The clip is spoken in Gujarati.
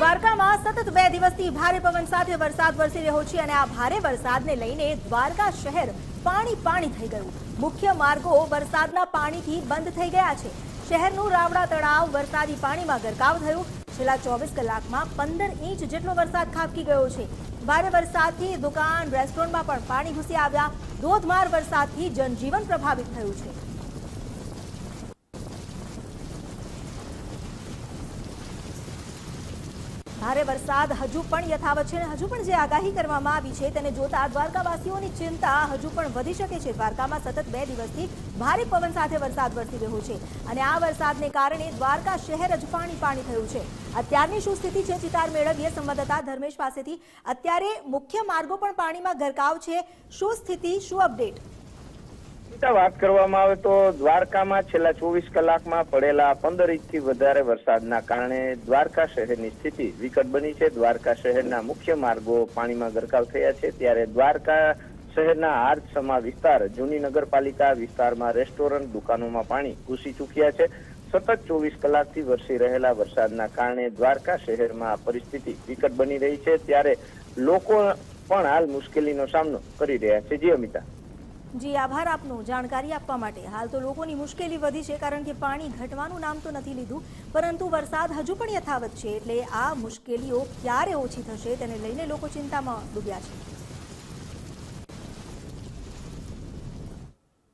દ્વારકામાં સતત 2 દિવસથી ભારે પવન સાથે વરસાદ વરસી રહ્યો છે અને આ ભારે વરસાદને લઈને દ્વારકા શહેર પાણી થઈ ગયું। મુખ્ય માર્ગો વરસાદના પાણીથી બંધ થઈ ગયા છે। શહેરનું રાવડા તળાવ વરસાદી પાણીમાં ગરકાવ થયું। છેલ્લા 24 કલાકમાં 15 ઇંચ જેટલો વરસાદ ખાબકી ગયો છે। ભારે વરસાદથી દુકાન રેસ્ટોરન્ટમાં પણ પાણી ઘૂસી આવ્યા। ધોધમાર વરસાદથી જનજીવન પ્રભાવિત થયું છે। ભારે વરસાદ હજુ પણ યથાવત છે અને હજુ પણ જે આગાહી કરવામાં આવી છે તેને જોતા દ્વારકાવાસીઓની ચિંતા હજુ પણ વધી શકે છે। દ્વારકામાં સતત 2 દિવસથી ભારે પવન સાથે વરસાદ વરસી રહ્યો છે અને આ વરસાદને કારણે દ્વારકા શહેર જ પાણી થયું છે। અત્યારની શું સ્થિતિ છે ચિતાર મેળવીએ સંવાદદાતા ધર્મેશ પાસેથી। અત્યારે મુખ્ય માર્ગો પણ પાણીમાં ગરકાવ છે, શું સ્થિતિ, શું અપડેટ? વાત કરવામાં આવે તો દ્વારકામાં છેલ્લા 24 કલાકમાં પડેલા 15 ઇંચથી વધારે વરસાદના કારણે દ્વારકા શહેરની સ્થિતિ વિકટ બની છે। દ્વારકા શહેરના મુખ્ય માર્ગો પાણીમાં ગરકાવ થયા છે, ત્યારે દ્વારકા શહેરના આર્ચસમા વિસ્તાર, જૂની નગરપાલિકા વિસ્તારમાં રેસ્ટોરન્ટ, દુકાનોમાં પાણી ઘૂસી ચૂક્યા છે। સતત 24 કલાકથી વરસી રહેલા વરસાદના કારણે દ્વારકા શહેરમાં પરિસ્થિતિ વિકટ બની રહી છે, ત્યારે લોકો પણ હાલ મુશ્કેલીનો સામનો કરી રહ્યા છે। જી અમિતા। જી, આભાર આપનો જાણકારી આપવા માટે। હાલ તો લોકોની મુશ્કેલી વધી છે કારણ કે પાણી ઘટવાનું નામ તો નથી લીધું, પરંતુ વરસાદ હજુ પણ યથાવત છે, એટલે આ મુશ્કેલીઓ ક્યારે ઓછી થશે તેને લઈને લોકો ચિંતામાં ડૂબ્યા છે।